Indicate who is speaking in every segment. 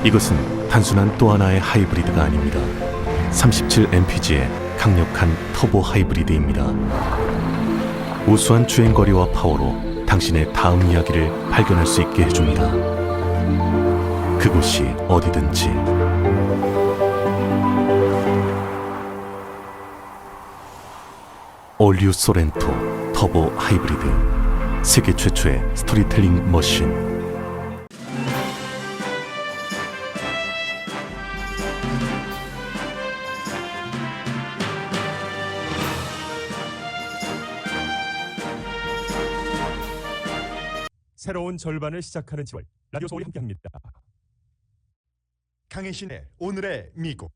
Speaker 1: 이것은 단순한 또 하나의 하이브리드가 아닙니다. 37mpg의 강력한 터보 하이브리드입니다. 우수한 주행거리와 파워로 당신의 다음 이야기를 발견할 수 있게 해줍니다. 그곳이 어디든지. 올류 소렌토 터보 하이브리드, 세계 최초의 스토리텔링 머신.
Speaker 2: 새로운 절반을 시작하는 10월 라디오 소울이 함께합니다.
Speaker 3: 강혜신의 오늘의 미국.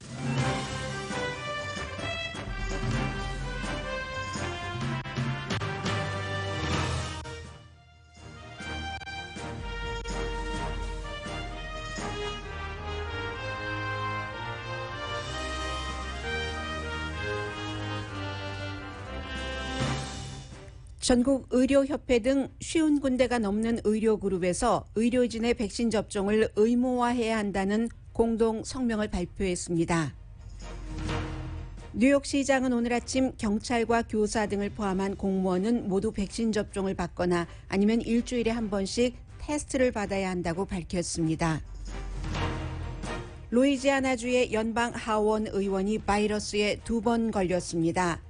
Speaker 4: 전국 의료협회 등 50군데가 넘는 의료그룹에서 의료진의 백신 접종을 의무화해야 한다는 공동 성명을 발표했습니다. 뉴욕시장은 오늘 아침 경찰과 교사 등을 포함한 공무원은 모두 백신 접종을 받거나 아니면 일주일에 한 번씩 테스트를 받아야 한다고 밝혔습니다. 루이지아나주의 연방 하원 의원이 바이러스에 2번 걸렸습니다.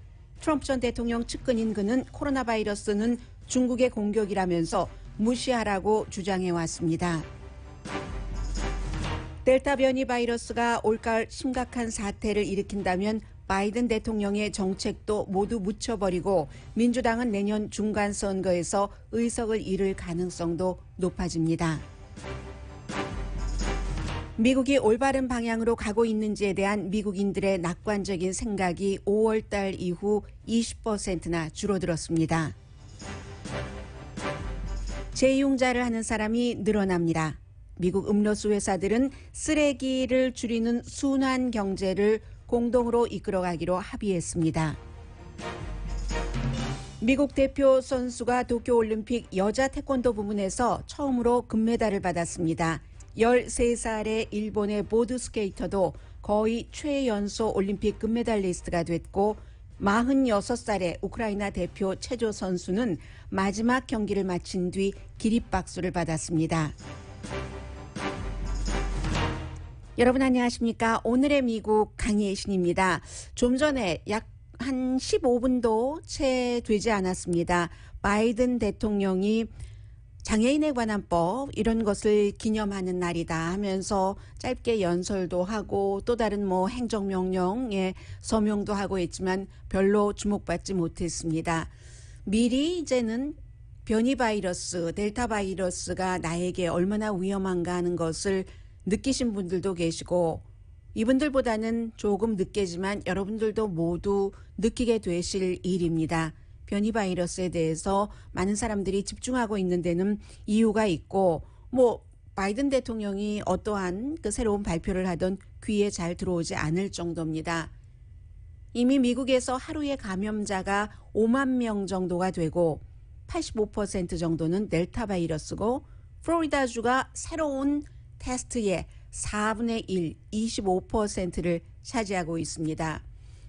Speaker 4: 트럼프 전 대통령 측근인 그는 코로나 바이러스는 중국의 공격이라면서 무시하라고 주장해왔습니다. 델타 변이 바이러스가 올가을 심각한 사태를 일으킨다면 바이든 대통령의 정책도 모두 묻혀버리고 민주당은 내년 중간 선거에서 의석을 잃을 가능성도 높아집니다. 미국이 올바른 방향으로 가고 있는지에 대한 미국인들의 낙관적인 생각이 5월 달 이후 20%나 줄어들었습니다. 재융자를 하는 사람이 늘어납니다. 미국 음료수 회사들은 쓰레기를 줄이는 순환 경제를 공동으로 이끌어가기로 합의했습니다. 미국 대표 선수가 도쿄올림픽 여자 태권도 부문에서 처음으로 금메달을 받았습니다. 13살의 일본의 보드스케이터도 거의 최연소 올림픽 금메달리스트가 됐고 46살의 우크라이나 대표 체조 선수는 마지막 경기를 마친 뒤 기립박수를 받았습니다. 여러분 안녕하십니까? 오늘의 미국 강혜신입니다. 좀 전에 약 한 15분도 채 되지 않았습니다. 바이든 대통령이 장애인에 관한 법 이런 것을 기념하는 날이다 하면서 짧게 연설도 하고 또 다른 행정명령에 서명도 하고 했지만 별로 주목받지 못했습니다. 미리 이제는 변이 바이러스, 델타 바이러스가 나에게 얼마나 위험한가 하는 것을 느끼신 분들도 계시고 이분들보다는 조금 늦게지만 여러분들도 모두 느끼게 되실 일입니다. 변이 바이러스에 대해서 많은 사람들이 집중하고 있는 데는 이유가 있고 바이든 대통령이 어떠한 그 새로운 발표를 하던 귀에 잘 들어오지 않을 정도입니다. 이미 미국에서 하루의 감염자가 5만 명 정도가 되고 85% 정도는 델타 바이러스고 플로리다주가 새로운 테스트의 4분의 1, 25%를 차지하고 있습니다.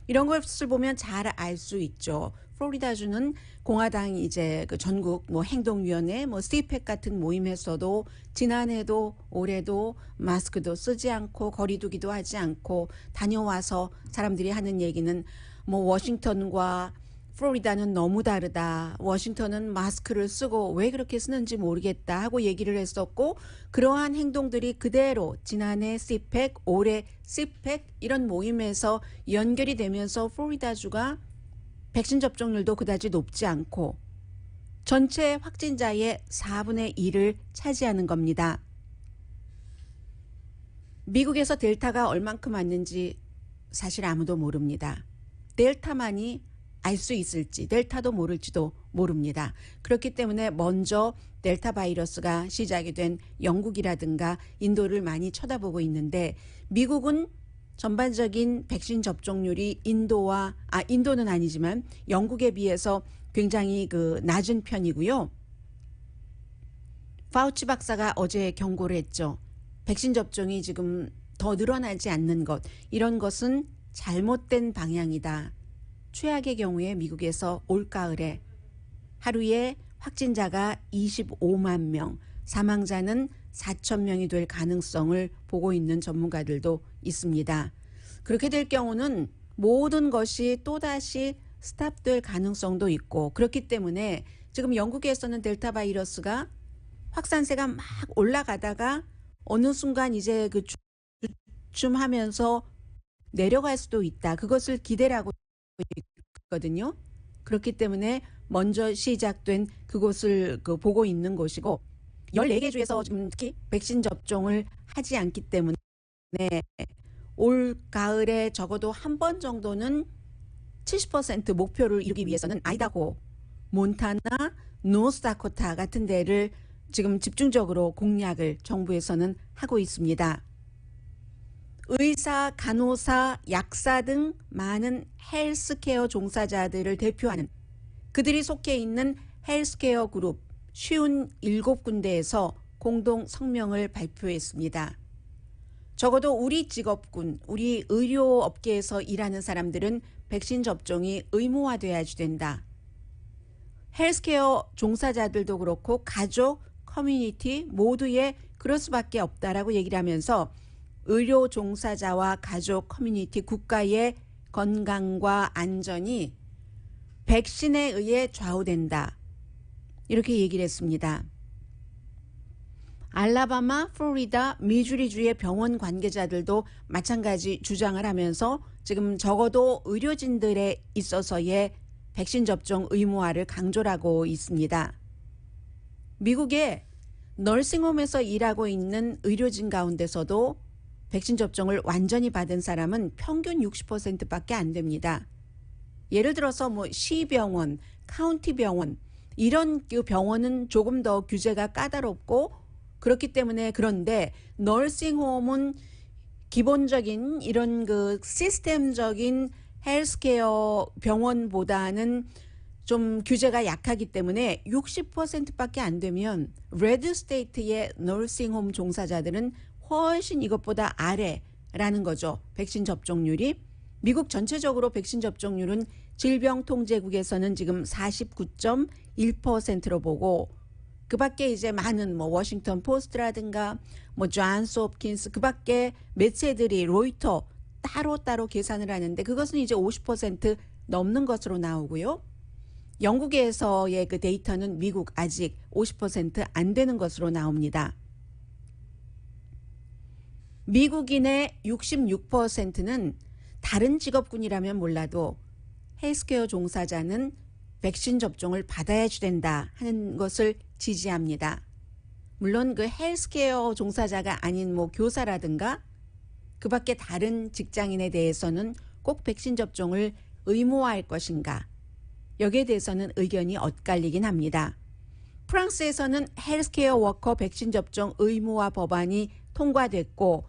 Speaker 4: 이런 것을 보면 잘 알 수 있죠. 플로리다주는 공화당이 이제 그 전국 행동위원회, CPAC 같은 모임에서도 지난해도 올해도 마스크도 쓰지 않고 거리두기도 하지 않고 다녀와서 사람들이 하는 얘기는 워싱턴과 플로리다는 너무 다르다. 워싱턴은 마스크를 쓰고 왜 그렇게 쓰는지 모르겠다 하고 얘기를 했었고 그러한 행동들이 그대로 지난해 CPAC, 올해 CPAC 이런 모임에서 연결이 되면서 플로리다주가 백신 접종률도 그다지 높지 않고 전체 확진자의 4분의 1을 차지하는 겁니다. 미국에서 델타가 얼만큼 왔는지 사실 아무도 모릅니다. 델타만이 알 수 있을지 델타도 모를지도 모릅니다. 그렇기 때문에 먼저 델타 바이러스가 시작이 된 영국이라든가 인도를 많이 쳐다보고 있는데 미국은 전반적인 백신 접종률이 인도는 아니지만 영국에 비해서 굉장히 낮은 편이고요. 파우치 박사가 어제 경고를 했죠. 백신 접종이 지금 더 늘어나지 않는 것, 이런 것은 잘못된 방향이다. 최악의 경우에 미국에서 올가을에 하루에 확진자가 25만 명, 사망자는 4천 명이 될 가능성을 보고 있는 전문가들도 있습니다. 그렇게 될 경우는 모든 것이 또다시 스탑될 가능성도 있고, 그렇기 때문에 지금 영국에서는 델타 바이러스가 확산세가 막 올라가다가 어느 순간 이제 그 주춤하면서 내려갈 수도 있다. 그것을 기대를 하고 있거든요. 그렇기 때문에 먼저 시작된 그곳을 보고 있는 곳이고, 14개 주에서 지금 특히 백신 접종을 하지 않기 때문에 올 가을에 적어도 한 번 정도는 70% 목표를 이루기 위해서는 아이다호, 몬타나, 노스다코타 같은 데를 지금 집중적으로 공략을 정부에서는 하고 있습니다. 의사, 간호사, 약사 등 많은 헬스케어 종사자들을 대표하는 그들이 속해 있는 헬스케어 그룹 57군데에서 공동 성명을 발표했습니다. 적어도 우리 직업군, 우리 의료업계에서 일하는 사람들은 백신 접종이 의무화돼야지 된다. 헬스케어 종사자들도 그렇고 가족, 커뮤니티 모두에 그럴 수밖에 없다라고 얘기를 하면서 의료 종사자와 가족, 커뮤니티, 국가의 건강과 안전이 백신에 의해 좌우된다. 이렇게 얘기를 했습니다. 알라바마, 플로리다, 미주리주의 병원 관계자들도 마찬가지 주장을 하면서 지금 적어도 의료진들에 있어서의 백신 접종 의무화를 강조를 하고 있습니다. 미국의 널싱홈에서 일하고 있는 의료진 가운데서도 백신 접종을 완전히 받은 사람은 평균 60%밖에 안 됩니다. 예를 들어서 뭐 시병원, 카운티 병원 이런 병원은 조금 더 규제가 까다롭고 그렇기 때문에, 그런데 널싱홈은 기본적인 이런 그 시스템적인 헬스케어 병원보다는 좀 규제가 약하기 때문에 60%밖에 안 되면 레드 스테이트의 널싱홈 종사자들은 훨씬 이것보다 아래라는 거죠. 백신 접종률이. 미국 전체적으로 백신 접종률은 질병통제국에서는 지금 49.1%로 보고, 그 밖에 이제 많은 뭐 워싱턴 포스트라든가 뭐 존스 홉킨스, 그 밖에 매체들이 로이터 따로 계산을 하는데 그것은 이제 50% 넘는 것으로 나오고요. 영국에서의 그 데이터는 미국 아직 50% 안 되는 것으로 나옵니다. 미국인의 66%는 다른 직업군이라면 몰라도 헬스케어 종사자는 백신 접종을 받아야 된다 하는 것을 지지합니다. 물론 그 헬스케어 종사자가 아닌 뭐 교사라든가 그 밖에 다른 직장인에 대해서는 꼭 백신 접종을 의무화할 것인가, 여기에 대해서는 의견이 엇갈리긴 합니다. 프랑스에서는 헬스케어 워커 백신 접종 의무화 법안이 통과됐고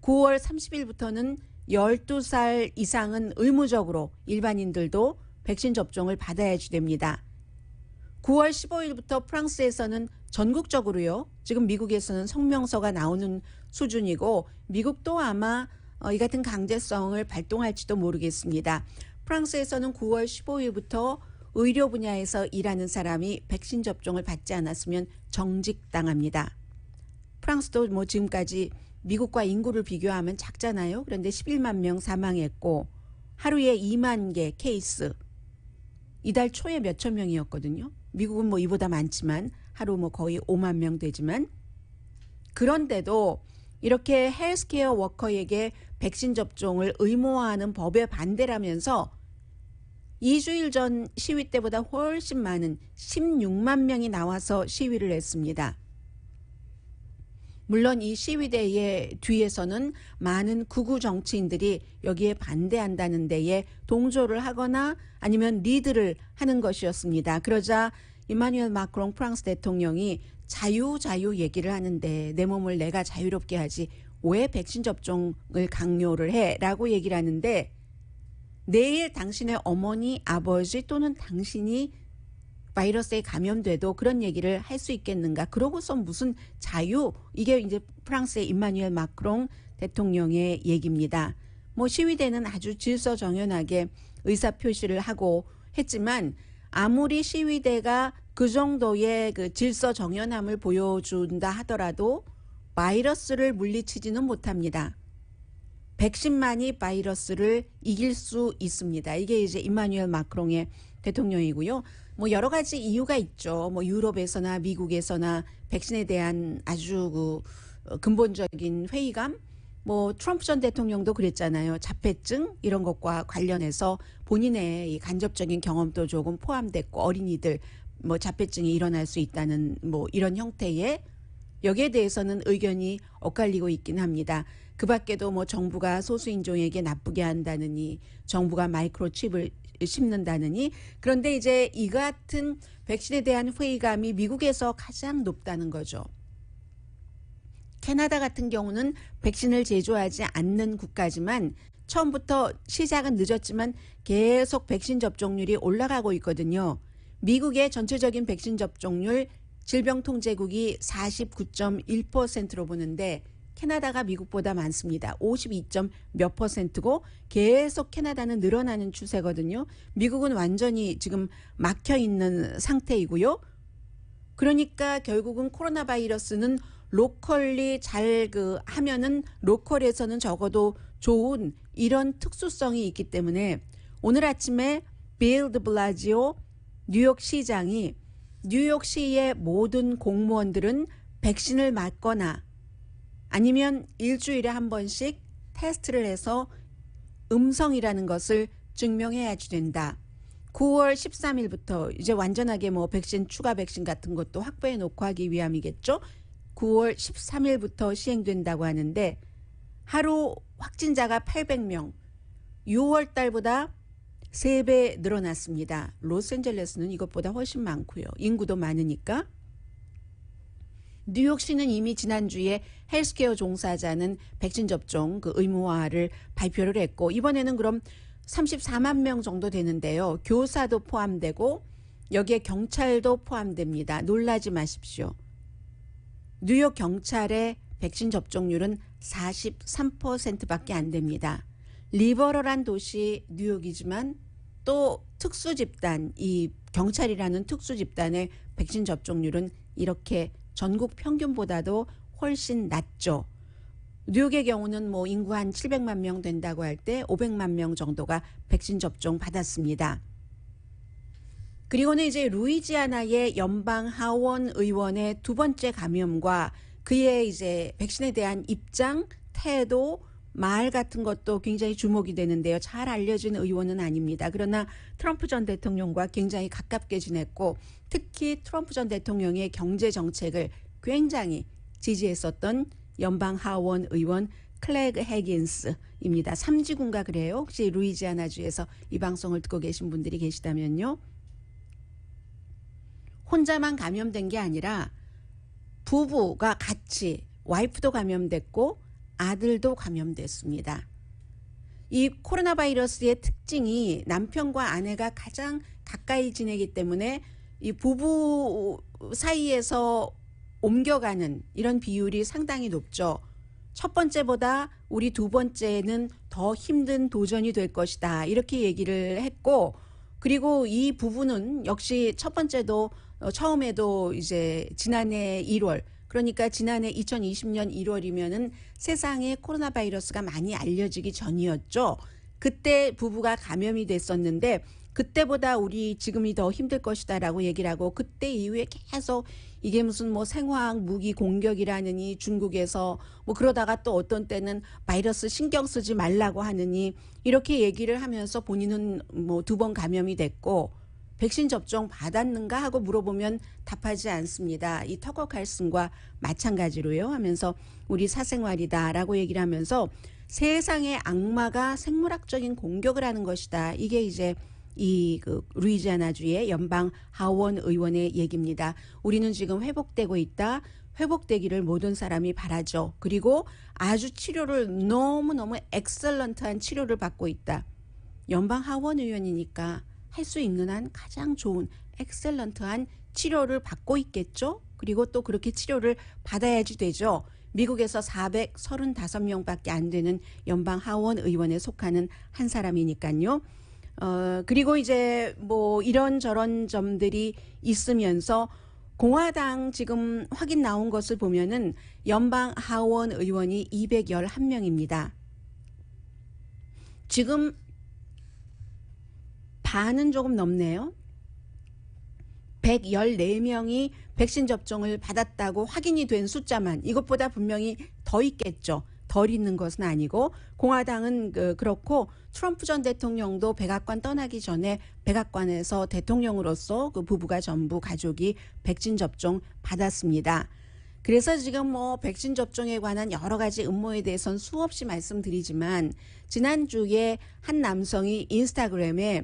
Speaker 4: 9월 30일부터는 12살 이상은 의무적으로 일반인들도 백신 접종을 받아야 됩니다. 9월 15일부터 프랑스에서는 전국적으로요. 지금 미국에서는 성명서가 나오는 수준이고 미국도 아마 이 같은 강제성을 발동할지도 모르겠습니다. 프랑스에서는 9월 15일부터 의료 분야에서 일하는 사람이 백신 접종을 받지 않았으면 정직당합니다. 프랑스도 뭐 지금까지 미국과 인구를 비교하면 작잖아요. 그런데 11만 명 사망했고 하루에 2만 개 케이스. 이달 초에 몇천 명이었거든요. 미국은 뭐 이보다 많지만 하루 뭐 거의 5만 명 되지만, 그런데도 이렇게 헬스케어 워커에게 백신 접종을 의무화하는 법에 반대라면서 2주일 전 시위 때보다 훨씬 많은 16만 명이 나와서 시위를 했습니다. 물론 이 시위대의 뒤에서는 많은 극우 정치인들이 여기에 반대한다는 데에 동조를 하거나 아니면 리드를 하는 것이었습니다. 그러자 이마누엘 마크롱 프랑스 대통령이 자유 얘기를 하는데 내 몸을 내가 자유롭게 하지 왜 백신 접종을 강요를 해? 라고 얘기를 하는데, 내일 당신의 어머니, 아버지 또는 당신이 바이러스에 감염돼도 그런 얘기를 할 수 있겠는가? 그러고서 무슨 자유? 이게 이제 프랑스의 임마누엘 마크롱 대통령의 얘기입니다. 뭐 시위대는 아주 질서정연하게 의사표시를 하고 했지만 아무리 시위대가 그 정도의 그 질서정연함을 보여준다 하더라도 바이러스를 물리치지는 못합니다. 백신만이 바이러스를 이길 수 있습니다. 이게 이제 임마누엘 마크롱의 대통령이고요. 뭐 여러 가지 이유가 있죠. 뭐 유럽에서나 미국에서나 백신에 대한 아주 근본적인 회의감. 뭐 트럼프 전 대통령도 그랬잖아요. 자폐증 이런 것과 관련해서 본인의 이 간접적인 경험도 조금 포함됐고 어린이들 뭐 자폐증이 일어날 수 있다는 뭐 이런 형태의 여기에 대해서는 의견이 엇갈리고 있긴 합니다. 그 밖에도 뭐 정부가 소수인종에게 나쁘게 한다느니 정부가 마이크로칩을 심는다느니 그런데 이제 이 같은 백신에 대한 회의감이 미국에서 가장 높다는 거죠. 캐나다 같은 경우는 백신을 제조하지 않는 국가지만 처음부터 시작은 늦었지만 계속 백신 접종률이 올라가고 있거든요. 미국의 전체적인 백신 접종률 질병통제국이 49.1%로 보는데 캐나다가 미국보다 많습니다. 52몇 %고 계속 캐나다는 늘어나는 추세거든요. 미국은 완전히 지금 막혀 있는 상태이고요. 그러니까 결국은 코로나 바이러스는 로컬리 잘 하면은 로컬에서는 적어도 좋은 이런 특수성이 있기 때문에 오늘 아침에 빌 드 블라지오 뉴욕시장이 뉴욕시의 모든 공무원들은 백신을 맞거나 아니면 일주일에 한 번씩 테스트를 해서 음성이라는 것을 증명해야지 된다. 9월 13일부터 이제 완전하게 뭐 백신 추가 백신 같은 것도 확보해 놓고 하기 위함이겠죠. 9월 13일부터 시행된다고 하는데 하루 확진자가 800명, 6월 달보다 3배 늘어났습니다. 로스앤젤레스는 이것보다 훨씬 많고요. 인구도 많으니까. 뉴욕시는 이미 지난주에 헬스케어 종사자는 백신 접종 의무화를 발표를 했고 이번에는 그럼 34만 명 정도 되는데요. 교사도 포함되고 여기에 경찰도 포함됩니다. 놀라지 마십시오. 뉴욕 경찰의 백신 접종률은 43%밖에 안 됩니다. 리버럴한 도시 뉴욕이지만 또 특수 집단, 이 경찰이라는 특수 집단의 백신 접종률은 이렇게 전국 평균보다도 훨씬 낮죠. 뉴욕의 경우는 뭐 인구 한 700만 명 된다고 할 때 500만 명 정도가 백신 접종 받았습니다. 그리고는 이제 루이지아나의 연방 하원 의원의 두 번째 감염과 그의 이제 백신에 대한 입장, 태도, 말 같은 것도 굉장히 주목이 되는데요. 잘 알려진 의원은 아닙니다. 그러나 트럼프 전 대통령과 굉장히 가깝게 지냈고 특히 트럼프 전 대통령의 경제 정책을 굉장히 지지했었던 연방 하원 의원 클래그 해긴스입니다. 삼지군가 그래요. 혹시 루이지아나주에서 이 방송을 듣고 계신 분들이 계시다면요. 혼자만 감염된 게 아니라 부부가 같이 와이프도 감염됐고 아들도 감염됐습니다. 이 코로나 바이러스의 특징이 남편과 아내가 가장 가까이 지내기 때문에 이 부부 사이에서 옮겨가는 이런 비율이 상당히 높죠. 첫 번째보다 우리 두 번째는 더 힘든 도전이 될 것이다. 이렇게 얘기를 했고 그리고 이 부부는 역시 첫 번째도 처음에도 이제 지난해 1월 그러니까 지난해 2020년 1월이면은 세상에 코로나 바이러스가 많이 알려지기 전이었죠. 그때 부부가 감염이 됐었는데 그때보다 우리 지금이 더 힘들 것이다라고 얘기를 하고 그때 이후에 계속 이게 무슨 뭐 생화학 무기 공격이라느니 중국에서 뭐 그러다가 또 어떤 때는 바이러스 신경 쓰지 말라고 하느니 이렇게 얘기를 하면서 본인은 뭐 2번 감염이 됐고 백신 접종 받았는가 하고 물어보면 답하지 않습니다. 이 터커 칼슨과 마찬가지로요 하면서 우리 사생활이다라고 얘기를 하면서 세상의 악마가 생물학적인 공격을 하는 것이다. 이게 이제 이 루이지아나주의 연방 하원 의원의 얘기입니다. 우리는 지금 회복되고 있다. 회복되기를 모든 사람이 바라죠. 그리고 아주 치료를 너무너무 엑셀런트한 치료를 받고 있다. 연방 하원 의원이니까 할 수 있는 한 가장 좋은 엑셀런트한 치료를 받고 있겠죠. 그리고 또 그렇게 치료를 받아야지 되죠. 미국에서 435명밖에 안 되는 연방 하원 의원에 속하는 한 사람이니까요. 그리고 이제 뭐 이런저런 점들이 있으면서 공화당 지금 확인 나온 것을 보면은 연방 하원 의원이 211명입니다. 지금 반은 조금 넘네요. 114명이 백신 접종을 받았다고 확인이 된 숫자만, 이것보다 분명히 더 있겠죠. 덜 있는 것은 아니고, 공화당은 그렇고 트럼프 전 대통령도 백악관 떠나기 전에 백악관에서 대통령으로서 그 부부가 전부 가족이 백신 접종 받았습니다. 그래서 지금 뭐 백신 접종에 관한 여러 가지 음모에 대해서는 수없이 말씀드리지만, 지난주에 한 남성이 인스타그램에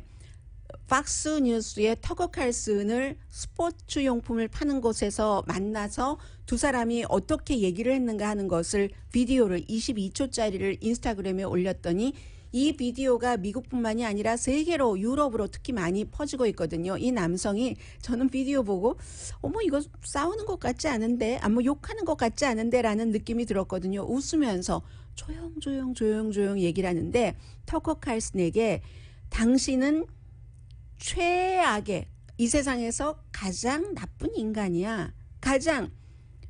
Speaker 4: 팍스 뉴스의 터거 칼슨을 스포츠 용품을 파는 곳에서 만나서 두 사람이 어떻게 얘기를 했는가 하는 것을 비디오를 22초짜리를 인스타그램에 올렸더니 이 비디오가 미국뿐만이 아니라 세계로, 유럽으로 특히 많이 퍼지고 있거든요. 이 남성이, 저는 비디오 보고 어머 이거 싸우는 것 같지 않은데, 뭐 욕하는 것 같지 않은데 라는 느낌이 들었거든요. 웃으면서 조용 얘기를 하는데, 터거 칼슨에게 당신은 최악의, 이 세상에서 가장 나쁜 인간이야, 가장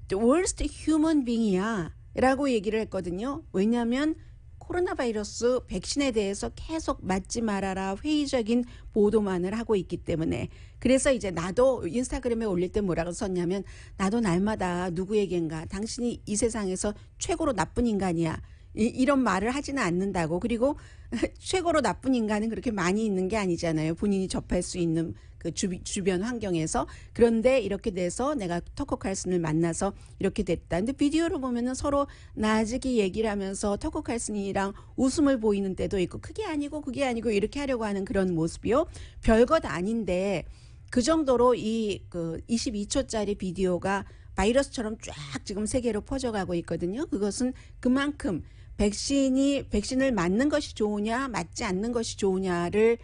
Speaker 4: the worst human being이야 라고 얘기를 했거든요. 왜냐하면 코로나 바이러스 백신에 대해서 계속 맞지 말아라 회의적인 보도만을 하고 있기 때문에. 그래서 이제 나도 인스타그램에 올릴 때 뭐라고 썼냐면, 나도 날마다 누구에겐가 당신이 이 세상에서 최고로 나쁜 인간이야 이런 말을 하지는 않는다고. 그리고 최고로 나쁜 인간은 그렇게 많이 있는 게 아니잖아요. 본인이 접할 수 있는 그 주변 환경에서. 그런데 이렇게 돼서 내가 터커 칼슨을 만나서 이렇게 됐다. 근데 비디오를 보면은 서로 나직이 얘기를 하면서 터커 칼슨이랑 웃음을 보이는 때도 있고, 그게 아니고 이렇게 하려고 하는 그런 모습이요. 별것 아닌데 그 정도로 이 그 22초짜리 비디오가 바이러스처럼 쫙 지금 세계로 퍼져가고 있거든요. 그것은 그만큼 백신을 맞는 것이 좋으냐 맞지 않는 것이 좋으냐를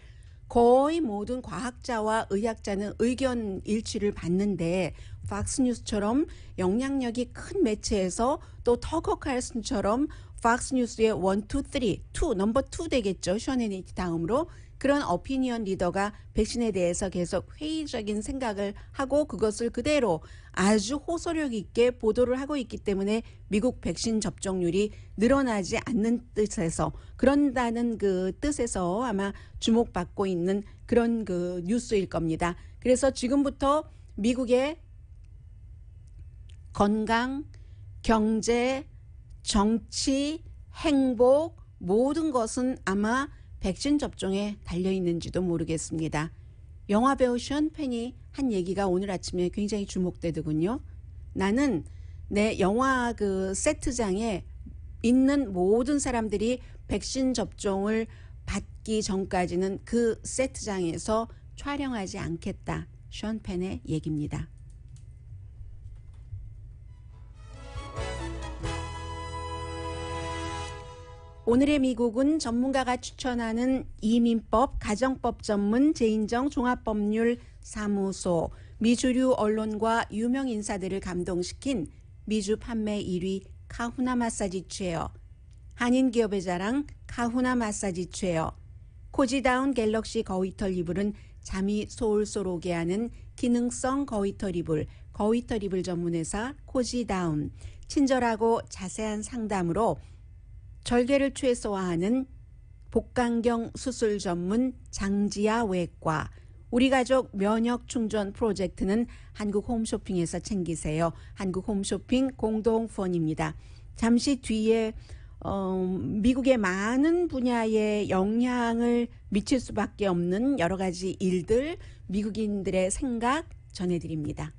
Speaker 4: 거의 모든 과학자와 의학자는 의견 일치를 받는데, 팍스뉴스처럼 영향력이 큰 매체에서 또 터커 칼슨처럼 팍스뉴스의 1, 2, 3, 넘버 2 되겠죠. 션 해니티 다음으로. 그런 오피니언 리더가 백신에 대해서 계속 회의적인 생각을 하고 그것을 그대로 아주 호소력 있게 보도를 하고 있기 때문에 미국 백신 접종률이 늘어나지 않는 뜻에서, 그런다는 그 뜻에서 아마 주목받고 있는 그런 그 뉴스일 겁니다. 그래서 지금부터 미국의 건강, 경제, 정치, 행복 모든 것은 아마 백신 접종에 달려있는지도 모르겠습니다. 영화배우 션 펜이 한 얘기가 오늘 아침에 굉장히 주목되더군요. 나는 내 영화 그 세트장에 있는 모든 사람들이 백신 접종을 받기 전까지는 그 세트장에서 촬영하지 않겠다. 션 펜의 얘기입니다. 오늘의 미국은 전문가가 추천하는 이민법, 가정법 전문 제인정 종합법률 사무소, 미주류 언론과 유명 인사들을 감동시킨 미주 판매 1위 카후나 마사지 체어, 한인 기업의 자랑 카후나 마사지 체어, 코지다운 갤럭시 거위털 이불은 잠이 솔솔 오게 하는 기능성 거위털 이불, 거위털 이불 전문회사 코지다운, 친절하고 자세한 상담으로 절개를 최소화하는 복강경 수술 전문 장지아 외과, 우리 가족 면역 충전 프로젝트는 한국 홈쇼핑에서 챙기세요. 한국 홈쇼핑 공동펀입니다. 잠시 뒤에 미국의 많은 분야에 영향을 미칠 수밖에 없는 여러 가지 일들, 미국인들의 생각 전해드립니다.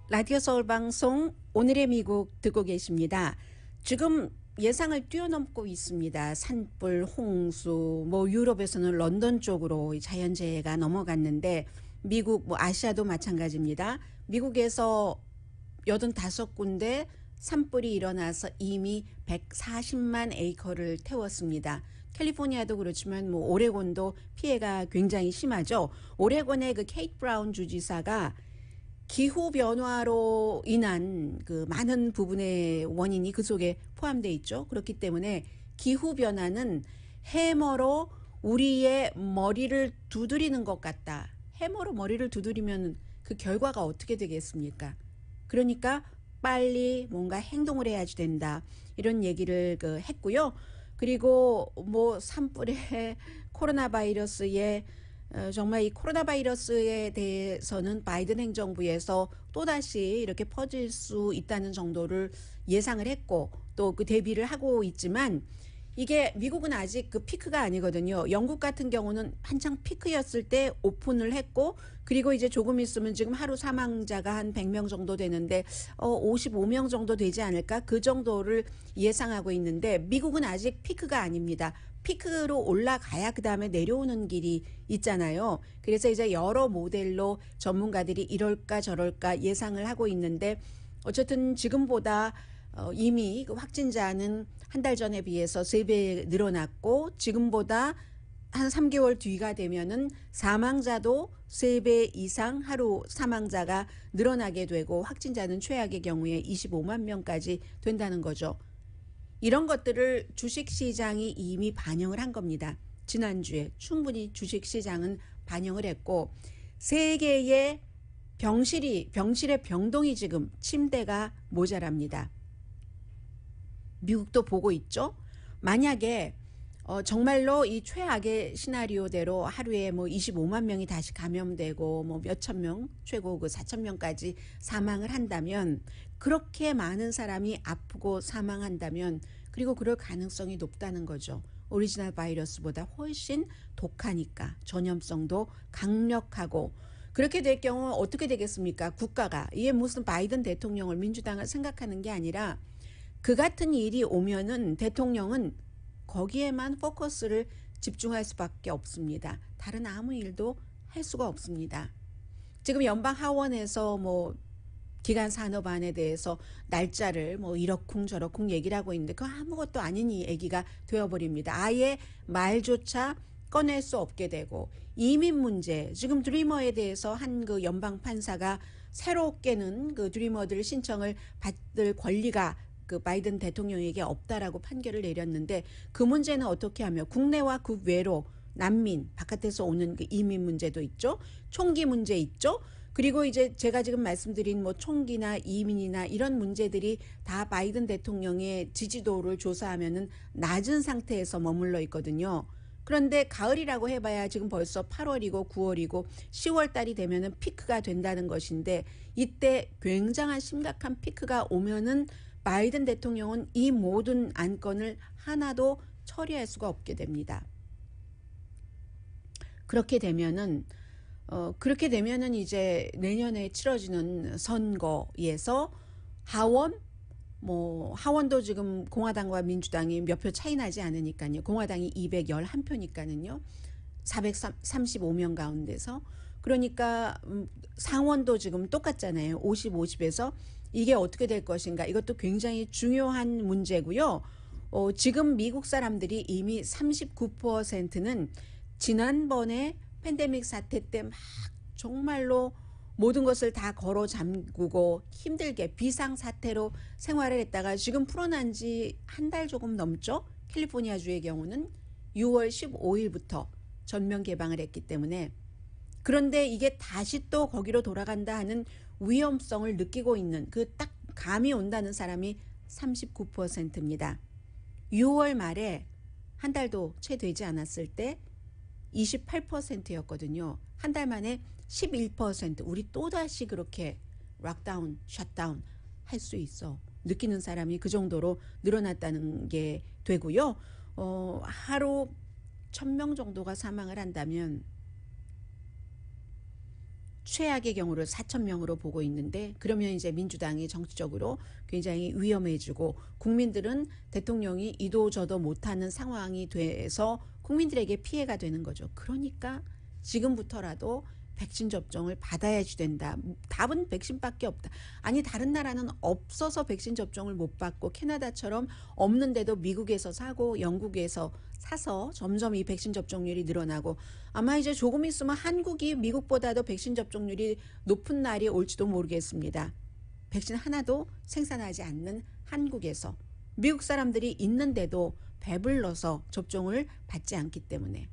Speaker 4: 라디오 서울 방송 오늘의 미국 듣고 계십니다. 지금 예상을 뛰어넘고 있습니다. 산불, 홍수, 뭐 유럽에서는 런던 쪽으로 자연재해가 넘어갔는데, 미국, 뭐 아시아도 마찬가지입니다. 미국에서 85군데 산불이 일어나서 이미 140만 에이커를 태웠습니다. 캘리포니아도 그렇지만 뭐 오레곤도 피해가 굉장히 심하죠. 오레곤의 그 케이트 브라운 주지사가 기후 변화로 인한 그 많은 부분의 원인이 그 속에 포함되어 있죠. 그렇기 때문에 기후 변화는 해머로 우리의 머리를 두드리는 것 같다. 해머로 머리를 두드리면 그 결과가 어떻게 되겠습니까? 그러니까 빨리 뭔가 행동을 해야지 된다. 이런 얘기를 했고요. 그리고 뭐 산불에 코로나 바이러스에 정말 이 코로나 바이러스에 대해서는 바이든 행정부에서 또다시 이렇게 퍼질 수 있다는 정도를 예상을 했고 또 그 대비를 하고 있지만 이게 미국은 아직 그 피크가 아니거든요. 영국 같은 경우는 한창 피크였을 때 오픈을 했고 그리고 이제 조금 있으면 지금 하루 사망자가 한 100명 정도 되는데 55명 정도 되지 않을까 그 정도를 예상하고 있는데 미국은 아직 피크가 아닙니다. 피크로 올라가야 그 다음에 내려오는 길이 있잖아요. 그래서 이제 여러 모델로 전문가들이 이럴까 저럴까 예상을 하고 있는데 어쨌든 지금보다 이미 그 확진자는 한 달 전에 비해서 3배 늘어났고 지금보다 한 3개월 뒤가 되면은 사망자도 3배 이상 하루 사망자가 늘어나게 되고 확진자는 최악의 경우에 25만 명까지 된다는 거죠. 이런 것들을 주식시장이 이미 반영을 한 겁니다. 지난주에 충분히 주식시장은 반영을 했고 세계의 병실의 병동이 지금 침대가 모자랍니다. 미국도 보고 있죠. 만약에 정말로 이 최악의 시나리오대로 하루에 뭐 25만 명이 다시 감염되고 뭐 몇천 명, 최고 그 4천 명까지 사망을 한다면 그렇게 많은 사람이 아프고 사망한다면 그리고 그럴 가능성이 높다는 거죠. 오리지널 바이러스보다 훨씬 독하니까 전염성도 강력하고 그렇게 될 경우 어떻게 되겠습니까? 국가가 이게 무슨 바이든 대통령을 민주당을 생각하는 게 아니라 그 같은 일이 오면은 대통령은 거기에만 포커스를 집중할 수밖에 없습니다. 다른 아무 일도 할 수가 없습니다. 지금 연방 하원에서 뭐 기간 산업안에 대해서 날짜를 뭐 이러쿵 저러쿵 얘기를 하고 있는데 그 아무것도 아닌 이 얘기가 되어버립니다. 아예 말조차 꺼낼 수 없게 되고 이민 문제 지금 드리머에 대해서 한 그 연방 판사가 새롭게는 그 드리머들 신청을 받을 권리가 그 바이든 대통령에게 없다라고 판결을 내렸는데 그 문제는 어떻게 하며 국내와 국외로 난민 바깥에서 오는 그 이민 문제도 있죠. 총기 문제 있죠. 그리고 이제 제가 지금 말씀드린 뭐 총기나 이민이나 이런 문제들이 다 바이든 대통령의 지지도를 조사하면은 낮은 상태에서 머물러 있거든요. 그런데 가을이라고 해봐야 지금 벌써 8월이고 9월이고 10월 달이 되면은 피크가 된다는 것인데 이때 굉장한 심각한 피크가 오면은 바이든 대통령은 이 모든 안건을 하나도 처리할 수가 없게 됩니다. 그렇게 되면은 이제 내년에 치러지는 선거에서 하원도 지금 공화당과 민주당이 몇 표 차이 나지 않으니까요. 공화당이 211표니까는요. 435명 가운데서. 그러니까 상원도 지금 똑같잖아요. 50, 50에서 이게 어떻게 될 것인가. 이것도 굉장히 중요한 문제고요. 지금 미국 사람들이 이미 39%는 지난번에 팬데믹 사태 때 막 정말로 모든 것을 다 걸어 잠그고 힘들게 비상사태로 생활을 했다가 지금 풀어난 지 한 달 조금 넘죠. 캘리포니아주의 경우는 6월 15일부터 전면 개방을 했기 때문에 그런데 이게 다시 또 거기로 돌아간다 하는 위험성을 느끼고 있는 그 딱 감이 온다는 사람이 39%입니다. 6월 말에 한 달도 채 되지 않았을 때 28%였거든요. 한 달 만에 11% 우리 또다시 그렇게 락다운, 셧다운 할 수 있어. 느끼는 사람이 그 정도로 늘어났다는 게 되고요. 하루 1,000명 정도가 사망을 한다면 최악의 경우를 4,000명으로 보고 있는데 그러면 이제 민주당이 정치적으로 굉장히 위험해지고 국민들은 대통령이 이도 저도 못하는 상황이 돼서 국민들에게 피해가 되는 거죠. 그러니까 지금부터라도 백신 접종을 받아야지 된다. 답은 백신밖에 없다. 아니 다른 나라는 없어서 백신 접종을 못 받고 캐나다처럼 없는데도 미국에서 사고 영국에서 사서 점점 이 백신 접종률이 늘어나고 아마 이제 조금 있으면 한국이 미국보다도 백신 접종률이 높은 날이 올지도 모르겠습니다. 백신 하나도 생산하지 않는 한국에서 미국 사람들이 있는데도 배불러서 접종을 받지 않기 때문에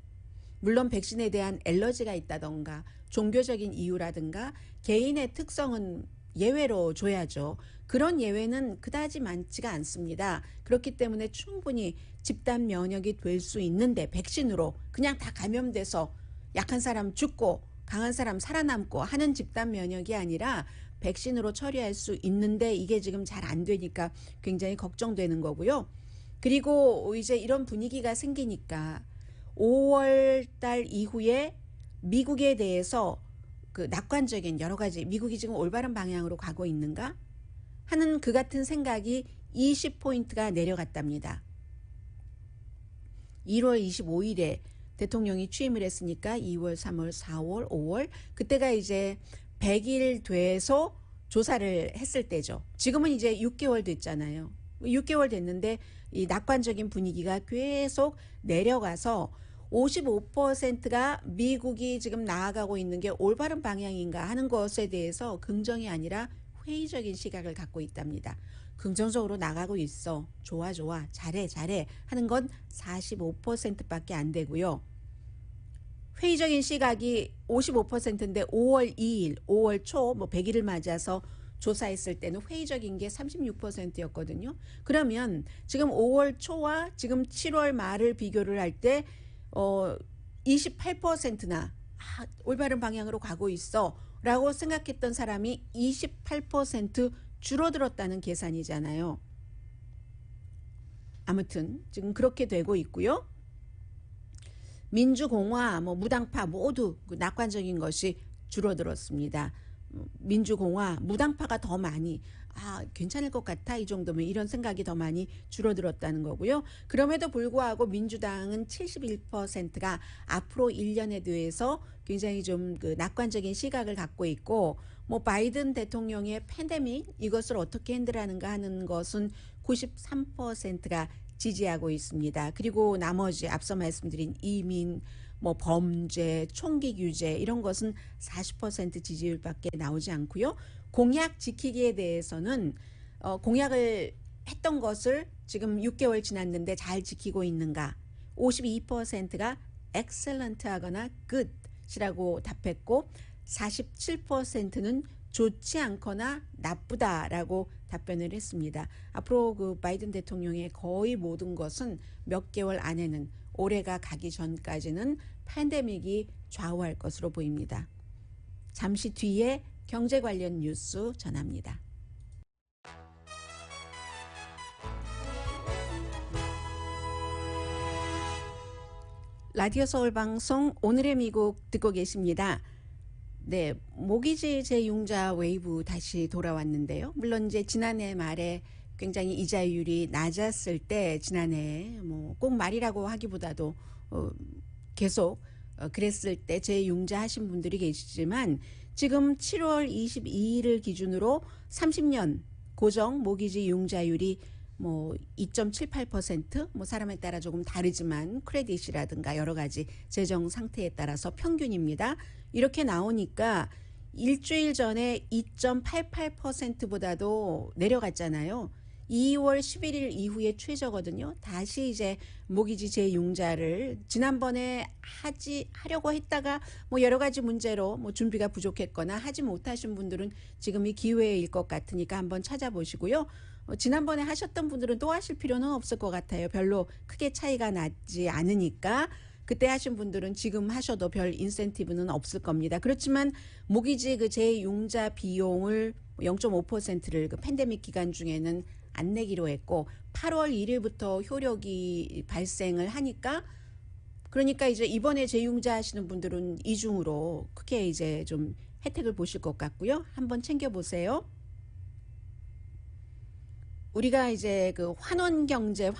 Speaker 4: 물론 백신에 대한 엘러지가 있다던가 종교적인 이유라든가 개인의 특성은 예외로 줘야죠. 그런 예외는 그다지 많지가 않습니다. 그렇기 때문에 충분히 집단 면역이 될 수 있는데 백신으로 그냥 다 감염돼서 약한 사람 죽고 강한 사람 살아남고 하는 집단 면역이 아니라 백신으로 처리할 수 있는데 이게 지금 잘 안 되니까 굉장히 걱정되는 거고요. 그리고 이제 이런 분위기가 생기니까 5월 달 이후에 미국에 대해서 그 낙관적인 여러 가지 미국이 지금 올바른 방향으로 가고 있는가 하는 그 같은 생각이 20포인트가 내려갔답니다. 1월 25일에 대통령이 취임을 했으니까 2월, 3월, 4월, 5월 그때가 이제 100일 돼서 조사를 했을 때죠. 지금은 이제 6개월 됐잖아요. 6개월 됐는데 이 낙관적인 분위기가 계속 내려가서 55%가 미국이 지금 나아가고 있는 게 올바른 방향인가 하는 것에 대해서 긍정이 아니라 회의적인 시각을 갖고 있답니다. 긍정적으로 나가고 있어. 좋아 좋아. 잘해 잘해 하는 건 45%밖에 안 되고요. 회의적인 시각이 55%인데 5월 2일, 5월 초 100일을 맞아서 조사했을 때는 회의적인 게 36%였거든요. 그러면 지금 5월 초와 지금 7월 말을 비교를 할 때 28%나 올바른 방향으로 가고 있어 라고 생각했던 사람이 28% 줄어들었다는 계산이잖아요. 아무튼 지금 그렇게 되고 있고요. 민주공화, 무당파 모두 낙관적인 것이 줄어들었습니다. 민주공화, 무당파가 더 많이 괜찮을 것 같아 이 정도면 이런 생각이 더 많이 줄어들었다는 거고요. 그럼에도 불구하고 민주당은 71%가 앞으로 1년에 대해서 굉장히 좀 그 낙관적인 시각을 갖고 있고 바이든 대통령의 팬데믹 이것을 어떻게 핸들하는가 하는 것은 93%가 지지하고 있습니다. 그리고 나머지 앞서 말씀드린 이민, 범죄, 총기 규제 이런 것은 40% 지지율밖에 나오지 않고요. 공약 지키기에 대해서는 공약을 했던 것을 지금 6개월 지났는데 잘 지키고 있는가 52%가 excellent 하거나 good이라고 답했고 47%는 좋지 않거나 나쁘다라고 답변을 했습니다. 앞으로 그 바이든 대통령의 거의 모든 것은 몇 개월 안에는 올해가 가기 전까지는 팬데믹이 좌우할 것으로 보입니다. 잠시 뒤에 경제 관련 뉴스 전합니다. 라디오 서울 방송 오늘의 미국 듣고 계십니다. 네, 모기지 재융자 웨이브 다시 돌아왔는데요. 물론 이제 지난해 말에 굉장히 이자율이 낮았을 때 지난해 꼭 말이라고 하기보다도 계속 그랬을 때 재융자 하신 분들이 계시지만 지금 7월 22일을 기준으로 30년 고정 모기지 융자율이 2.78% 사람에 따라 조금 다르지만 크레딧이라든가 여러 가지 재정 상태에 따라서 평균입니다. 이렇게 나오니까 일주일 전에 2.88%보다도 내려갔잖아요. 2월 11일 이후에 최저거든요. 다시 이제 모기지 재융자를 지난번에 하려고 했다가 여러 가지 문제로 준비가 부족했거나 하지 못하신 분들은 지금이 기회일 것 같으니까 한번 찾아보시고요. 지난번에 하셨던 분들은 또 하실 필요는 없을 것 같아요. 별로 크게 차이가 나지 않으니까 그때 하신 분들은 지금 하셔도 별 인센티브는 없을 겁니다. 그렇지만 모기지 그 재융자 비용을 0.5%를 그 팬데믹 기간 중에는 안 내기로 했고 8월 1일부터 효력이 발생을 하니까 그러니까 이제 이번에 재융자 하시는 분들은 이중으로 크게 이제 좀 혜택을 보실 것 같고요. 한번 챙겨보세요. 우리가 이제 그 환원 경제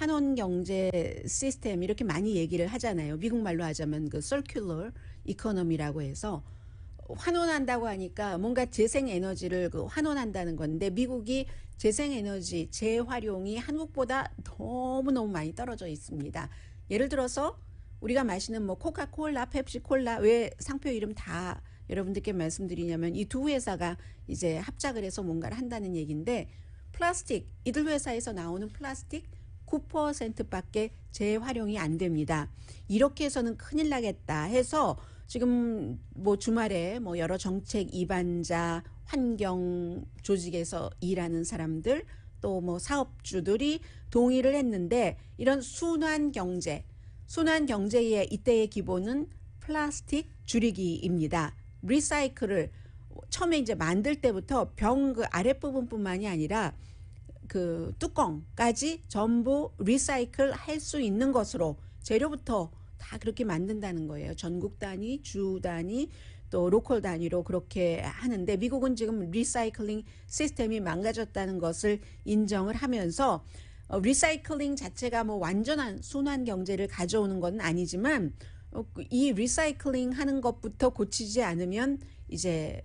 Speaker 4: 시스템 이렇게 많이 얘기를 하잖아요. 미국 말로 하자면 그 circular economy라고 해서 환원한다고 하니까 뭔가 재생에너지를 그 환원한다는 건데 미국이 재생에너지 재활용이 한국보다 너무너무 많이 떨어져 있습니다. 예를 들어서 우리가 마시는 뭐 코카콜라, 펩시콜라 왜 상표 이름 다 여러분들께 말씀드리냐면 이 두 회사가 이제 합작을 해서 뭔가를 한다는 얘기인데 플라스틱 이들 회사에서 나오는 플라스틱 9%밖에 재활용이 안 됩니다. 이렇게 해서는 큰일 나겠다 해서 지금 뭐 주말에 뭐 여러 정책 이반자, 환경 조직에서 일하는 사람들 또 뭐 사업주들이 동의를 했는데 이런 순환 경제의 이때의 기본은 플라스틱 줄이기입니다. 리사이클을 처음에 이제 만들 때부터 병 그 아랫부분뿐만이 아니라 그 뚜껑까지 전부 리사이클 할 수 있는 것으로 재료부터 다 그렇게 만든다는 거예요. 전국 단위, 주 단위, 또 로컬 단위로 그렇게 하는데 미국은 지금 리사이클링 시스템이 망가졌다는 것을 인정을 하면서 리사이클링 자체가 뭐 완전한 순환 경제를 가져오는 건 아니지만 이 리사이클링 하는 것부터 고치지 않으면 이제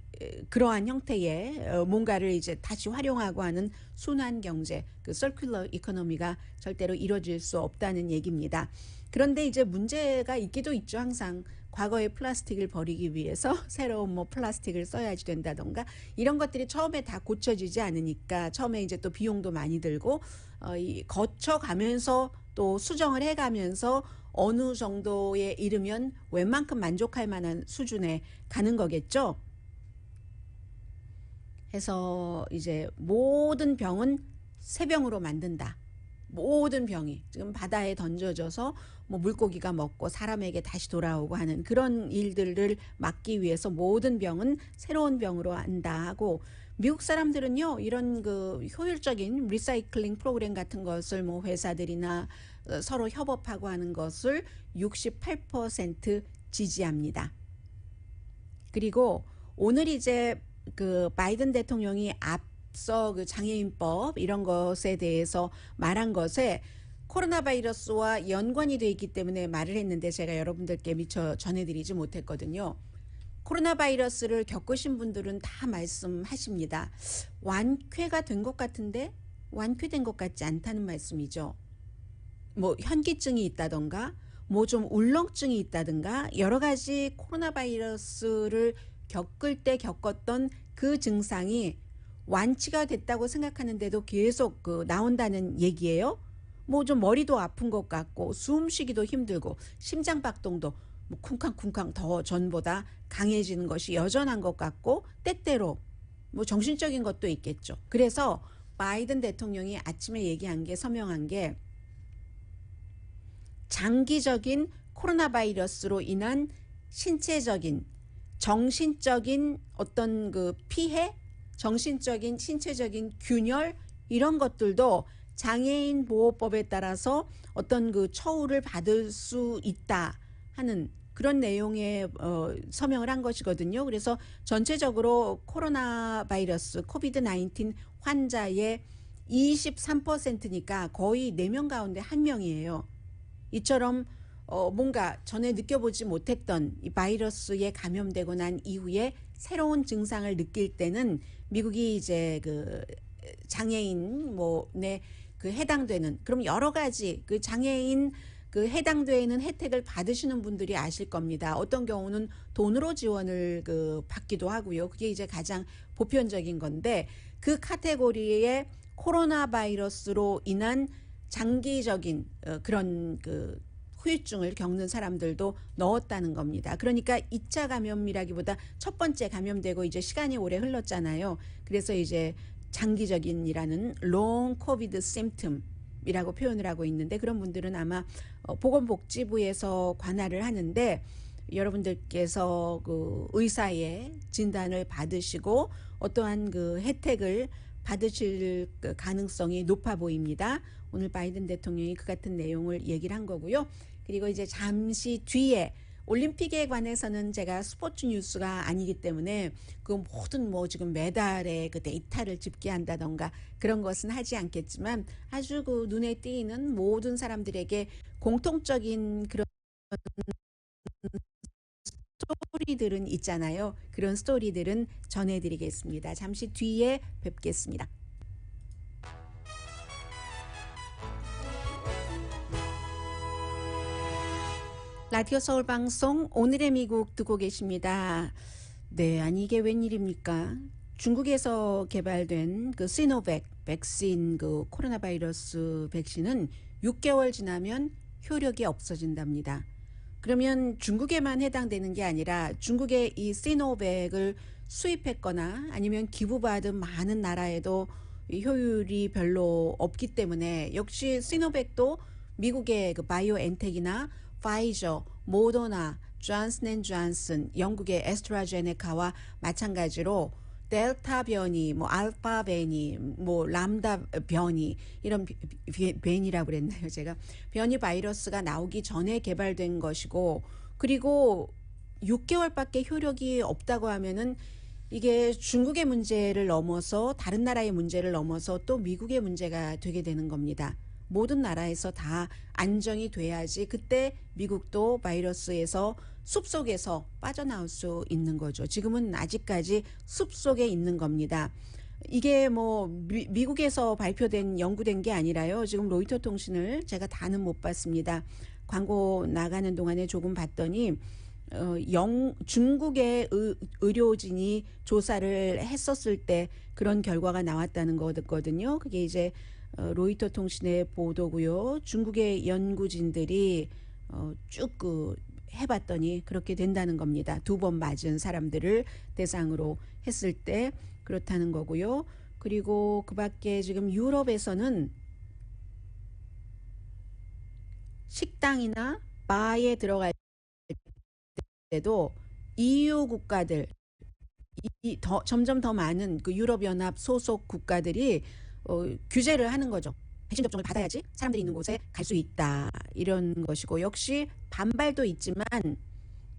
Speaker 4: 그러한 형태의 뭔가를 이제 다시 활용하고 하는 순환 경제, 그 서큘러 이코노미가 절대로 이루어질 수 없다는 얘기입니다. 그런데 이제 문제가 있기도 있죠. 항상 과거의 플라스틱을 버리기 위해서 새로운 뭐 플라스틱을 써야지 된다던가 이런 것들이 처음에 다 고쳐지지 않으니까 처음에 이제 또 비용도 많이 들고 거쳐가면서 또 수정을 해가면서 어느 정도에 이르면 웬만큼 만족할 만한 수준에 가는 거겠죠. 해서 이제 모든 병은 새 병으로 만든다. 모든 병이 지금 바다에 던져져서 뭐 물고기가 먹고 사람에게 다시 돌아오고 하는 그런 일들을 막기 위해서 모든 병은 새로운 병으로 한다 하고 미국 사람들은요 이런 그 효율적인 리사이클링 프로그램 같은 것을 뭐 회사들이나 서로 협업하고 하는 것을 68% 지지합니다. 그리고 오늘 이제 그 바이든 대통령이 앞서 그 장애인법 이런 것에 대해서 말한 것에 코로나 바이러스와 연관이 되어 있기 때문에 말을 했는데 제가 여러분들께 미처 전해드리지 못했거든요. 코로나 바이러스를 겪으신 분들은 다 말씀하십니다. 완쾌가 된 것 같은데 완쾌된 것 같지 않다는 말씀이죠. 뭐 현기증이 있다던가 뭐 좀 울렁증이 있다든가 여러 가지 코로나 바이러스를 겪을 때 겪었던 그 증상이 완치가 됐다고 생각하는데도 계속 그 나온다는 얘기예요. 뭐 좀 머리도 아픈 것 같고 숨쉬기도 힘들고 심장박동도 뭐 쿵쾅쿵쾅 더 전보다 강해지는 것이 여전한 것 같고 때때로 뭐 정신적인 것도 있겠죠. 그래서 바이든 대통령이 아침에 얘기한 게 서명한 게 장기적인 코로나 바이러스로 인한 신체적인 정신적인 어떤 그 피해, 정신적인 신체적인 균열 이런 것들도 장애인 보호법에 따라서 어떤 그 처우를 받을 수 있다 하는 그런 내용의 서명을 한 것이거든요. 그래서 전체적으로 코로나 바이러스 코비드 19 환자의 23%니까 거의 4명 가운데 1명이에요. 이처럼 뭔가 전에 느껴보지 못했던 이 바이러스에 감염되고 난 이후에 새로운 증상을 느낄 때는 미국이 이제 그 장애인 뭐에 그 해당되는 그럼 여러 가지 그 장애인 그 해당되는 혜택을 받으시는 분들이 아실 겁니다. 어떤 경우는 돈으로 지원을 그 받기도 하고요. 그게 이제 가장 보편적인 건데 그 카테고리에 코로나 바이러스로 인한 장기적인 그런 그 후유증을 겪는 사람들도 넣었다는 겁니다. 그러니까 2차 감염이라기보다 첫 번째 감염되고 이제 시간이 오래 흘렀잖아요. 그래서 이제 장기적인이라는 long covid symptom이라고 표현을 하고 있는데 그런 분들은 아마 보건복지부에서 관할을 하는데 여러분들께서 그 의사의 진단을 받으시고 어떠한 그 혜택을 받으실 가능성이 높아 보입니다. 오늘 바이든 대통령이 그 같은 내용을 얘기를 한 거고요. 그리고 이제 잠시 뒤에 올림픽에 관해서는 제가 스포츠 뉴스가 아니기 때문에 그 모든 뭐 지금 메달의 그 데이터를 집계한다던가 그런 것은 하지 않겠지만 아주 그 눈에 띄는 모든 사람들에게 공통적인 그런 스토리들은 있잖아요. 그런 스토리들은 전해드리겠습니다. 잠시 뒤에 뵙겠습니다. 라디오 서울 방송 오늘의 미국 듣고 계십니다. 네, 아니 이게 웬일입니까? 중국에서 개발된 그 시노백 백신, 그 코로나 바이러스 백신은 6개월 지나면 효력이 없어진답니다. 그러면 중국에만 해당되는 게 아니라 중국의 이 시노백을 수입했거나 아니면 기부받은 많은 나라에도 이 효율이 별로 없기 때문에 역시 시노백도 미국의 그 바이오엔텍이나 파이저, 모더나, 존슨앤존슨, 영국의 에스트라제네카와 마찬가지로 델타 변이, 뭐 알파 변이, 뭐 람다 변이 이런 변이라고 그랬나요? 제가 변이 바이러스가 나오기 전에 개발된 것이고 그리고 6개월밖에 효력이 없다고 하면은 이게 중국의 문제를 넘어서 다른 나라의 문제를 넘어서 또 미국의 문제가 되게 되는 겁니다. 모든 나라에서 다 안정이 돼야지 그때 미국도 바이러스에서 숲속에서 빠져나올 수 있는 거죠. 지금은 아직까지 숲속에 있는 겁니다. 이게 뭐 미국에서 발표된 연구된 게 아니라요. 지금 로이터 통신을 제가 다는 못 봤습니다. 광고 나가는 동안에 조금 봤더니 중국의 의료진이 조사를 했었을 때 그런 결과가 나왔다는 거거든요. 그게 이제 로이터 통신의 보도고요. 중국의 연구진들이 쭉 해봤더니 그렇게 된다는 겁니다. 2번 맞은 사람들을 대상으로 했을 때 그렇다는 거고요. 그리고 그 밖에 지금 유럽에서는 식당이나 바에 들어갈 때도 EU 국가들, 점점 더 많은 그 유럽연합 소속 국가들이 규제를 하는 거죠. 백신 접종을 받아야지 사람들이 있는 곳에 갈 수 있다. 이런 것이고 역시 반발도 있지만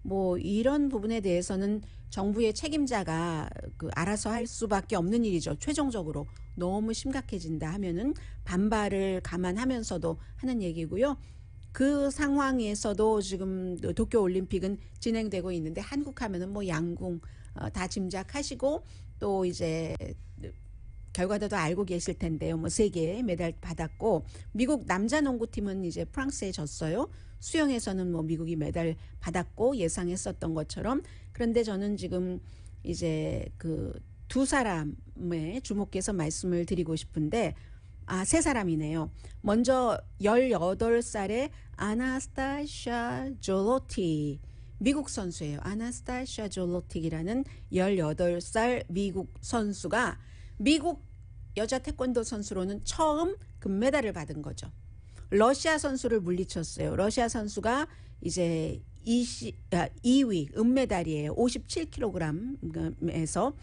Speaker 4: 뭐 이런 부분에 대해서는 정부의 책임자가 그 알아서 할 수밖에 없는 일이죠. 최종적으로 너무 심각해진다 하면은 반발을 감안하면서도 하는 얘기고요. 그 상황에서도 지금 도쿄 올림픽은 진행되고 있는데 한국 하면은 뭐 양궁 다 짐작하시고 또 이제 결과도 알고 계실 텐데요. 뭐 3개 메달 받았고 미국 남자 농구팀은 이제 프랑스에 졌어요. 수영에서는 뭐 미국이 메달 받았고 예상했었던 것처럼 그런데 저는 지금 이제 그 2사람에 주목해서 말씀을 드리고 싶은데 3사람이네요. 먼저 18살의 아나스타샤 졸로티 미국 선수예요. 아나스타샤 졸로틱이라는 18살 미국 선수가 미국 여자 태권도 선수로는 처음 금메달을 받은 거죠. 러시아 선수를 물리쳤어요. 러시아 선수가 이제 2위 은메달이에요. 57kg에서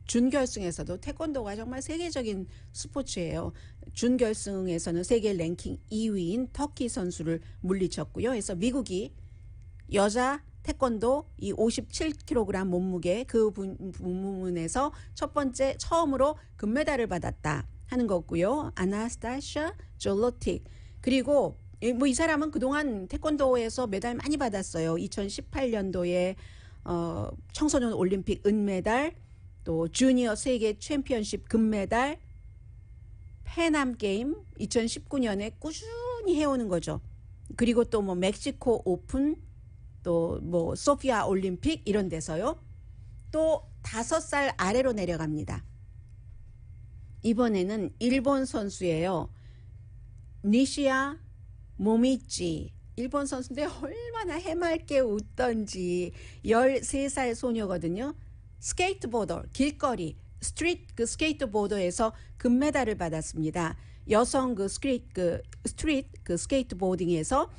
Speaker 4: 준결승에서도 태권도가 정말 세계적인 스포츠예요. 준결승에서는 세계 랭킹 2위인 터키 선수를 물리쳤고요. 그래서 미국이 여자 태권도 이 57kg 몸무게 그 부문에서 첫 번째 처음으로 금메달을 받았다 하는 거고요. 아나스타샤 졸로틱. 그리고 뭐 이 사람은 그동안 태권도에서 메달 많이 받았어요. 2018년도에 청소년 올림픽 은메달, 또 주니어 세계 챔피언십 금메달, 패남 게임 2019년에 꾸준히 해오는 거죠. 그리고 또 뭐 멕시코 오픈, 또 뭐 소피아 올림픽 이런 데서요. 또 5살 아래로 내려갑니다. 이번에는 일본 선수예요. 니시야 모미치. 일본 선수인데 얼마나 해맑게 웃던지 13살 소녀거든요. 스케이트보더, 길거리, 스트리트 스케이트보더에서 금메달을 받았습니다. 여성 스트리트 스케이트보딩에서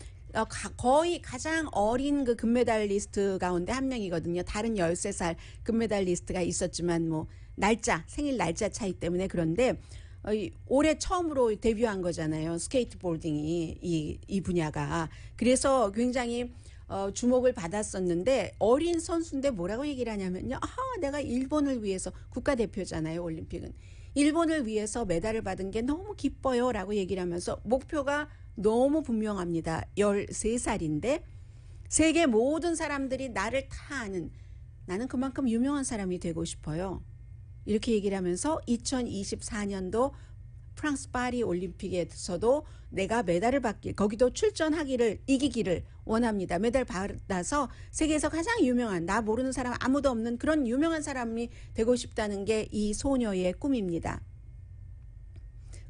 Speaker 4: 거의 가장 어린 그 금메달리스트 가운데 한 명이거든요. 다른 13살 금메달리스트가 있었지만 뭐 생일 날짜 차이 때문에 그런데 올해 처음으로 데뷔한 거잖아요. 스케이트보딩이 이 분야가. 그래서 굉장히 주목을 받았었는데 어린 선수인데 뭐라고 얘기를 하냐면요. 내가 일본을 위해서 국가대표잖아요. 올림픽은. 일본을 위해서 메달을 받은 게 너무 기뻐요 라고 얘기를 하면서 목표가 너무 분명합니다. 13살인데 세계 모든 사람들이 나를 다 아는, 나는 그만큼 유명한 사람이 되고 싶어요. 이렇게 얘기를 하면서 2024년도 프랑스 파리 올림픽에서도 내가 메달을 거기도 출전하기를, 이기기를 원합니다. 메달 받아서 세계에서 가장 유명한, 나 모르는 사람 아무도 없는 그런 유명한 사람이 되고 싶다는 게 이 소녀의 꿈입니다.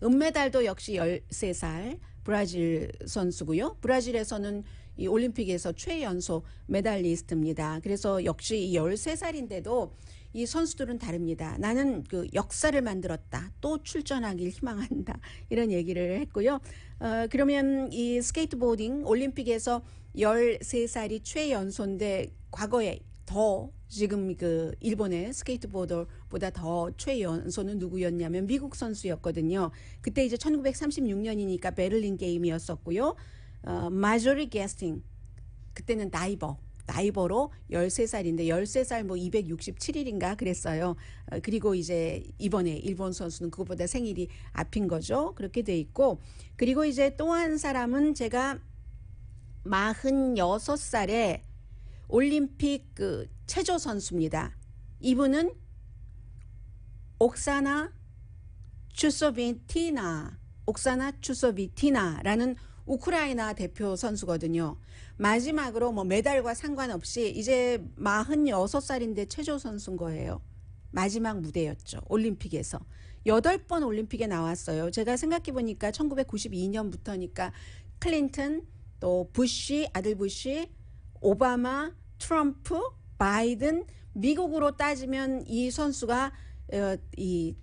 Speaker 4: 은메달도 역시 13살 브라질 선수고요. 브라질에서는 이 올림픽에서 최연소 메달리스트입니다. 그래서 역시 이 13살인데도 이 선수들은 다릅니다. 나는 그 역사를 만들었다. 또 출전하길 희망한다. 이런 얘기를 했고요. 그러면 이 스케이트보딩 올림픽에서 13살이 최연소인데 과거에 더 지금 그 일본의 스케이트보더보다 더 최연소는 누구였냐면 미국 선수였거든요. 그때 이제 1936년이니까 베를린 게임이었었고요. 마조리 게스팅, 그때는 다이버로 13살인데 13살 뭐 267일인가 그랬어요. 그리고 이제 이번에 일본 선수는 그것보다 생일이 앞인 거죠. 그렇게 돼 있고, 그리고 이제 또 한 사람은 제가 46살에 올림픽 그 체조 선수입니다. 이분은 옥사나 추소비티나라는 우크라이나 대표 선수거든요. 마지막으로 뭐 메달과 상관없이 이제 46살인데 체조 선수인 거예요. 마지막 무대였죠. 올림픽에서. 8번 올림픽에 나왔어요. 제가 생각해 보니까 1992년부터니까 클린턴, 또 부시, 아들 부시, 오바마, 트럼프, 바이든, 미국으로 따지면 이 선수가 이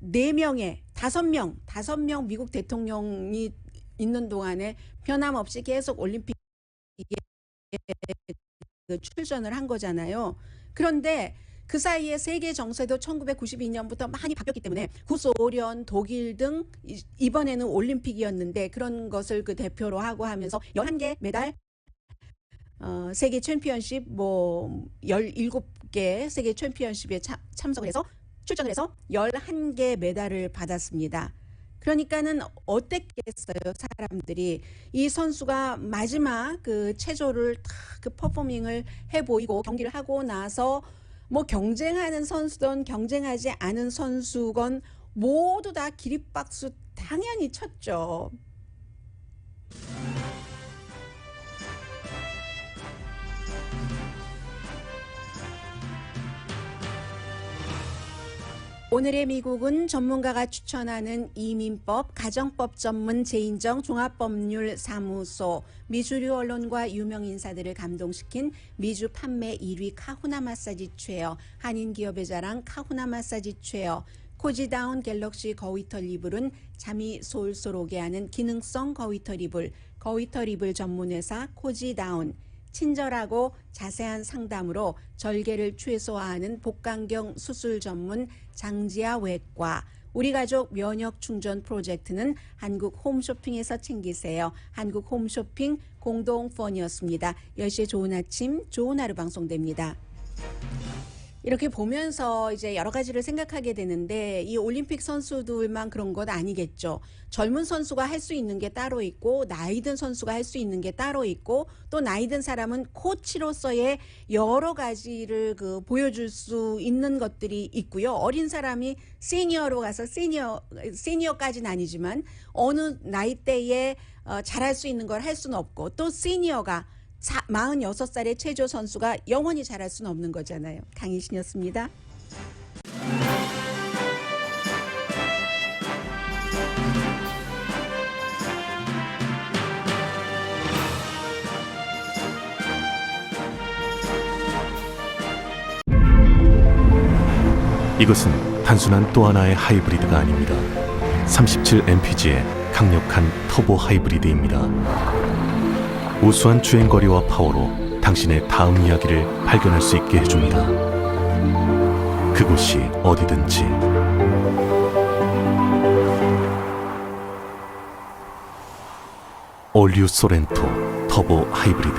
Speaker 4: 5명 미국 대통령이 있는 동안에 변함없이 계속 올림픽에 출전을 한 거잖아요. 그런데 그 사이에 세계 정세도 1992년부터 많이 바뀌었기 때문에 구소련, 독일 등 이번에는 올림픽이었는데 그런 것을 그 대표로 하고 하면서 11개 메달, 세계 챔피언십 뭐 17개 세계 챔피언십에 참석을 해서 출전을 해서 11개 메달을 받았습니다. 그러니까는 어땠겠어요, 사람들이. 이 선수가 마지막 그 체조를 다 그 퍼포밍을 해 보이고 경기를 하고 나서 뭐 경쟁하는 선수든 경쟁하지 않은 선수건 모두 다 기립박수 당연히 쳤죠. 오늘의 미국은 전문가가 추천하는 이민법, 가정법 전문 재인정 종합법률사무소, 미주류 언론과 유명 인사들을 감동시킨 미주 판매 1위 카후나 마사지 체어, 한인 기업의 자랑 카후나 마사지 체어, 코지다운 갤럭시 거위털 이불은 잠이 솔솔 오게 하는 기능성 거위털 이불, 거위털 이불 전문회사 코지다운, 친절하고 자세한 상담으로 절개를 최소화하는 복강경 수술 전문 장지아 외과, 우리 가족 면역 충전 프로젝트는 한국 홈쇼핑에서 챙기세요. 한국 홈쇼핑 공동펀이었습니다. 10시에 좋은 아침, 좋은 하루 방송됩니다. 이렇게 보면서 이제 여러 가지를 생각하게 되는데 이 올림픽 선수들만 그런 것 아니겠죠. 젊은 선수가 할 수 있는 게 따로 있고 나이 든 선수가 할 수 있는 게 따로 있고 또 나이 든 사람은 코치로서의 여러 가지를 그 보여줄 수 있는 것들이 있고요. 어린 사람이 시니어로 가서 시니어까지는 아니지만 어느 나이대에 잘할 수 있는 걸 할 수는 없고 또 시니어가 46살의 체조 선수가 영원히 잘할 수는 없는 거잖아요. 강희신이었습니다.
Speaker 1: 이것은 단순한 또 하나의 하이브리드가 아닙니다. 37mpg의 강력한 터보 하이브리드입니다. 우수한 주행거리와 파워로 당신의 다음 이야기를 발견할 수 있게 해줍니다. 그곳이 어디든지. 올류 소렌토 터보 하이브리드,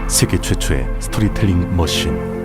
Speaker 1: 세계 최초의 스토리텔링 머신.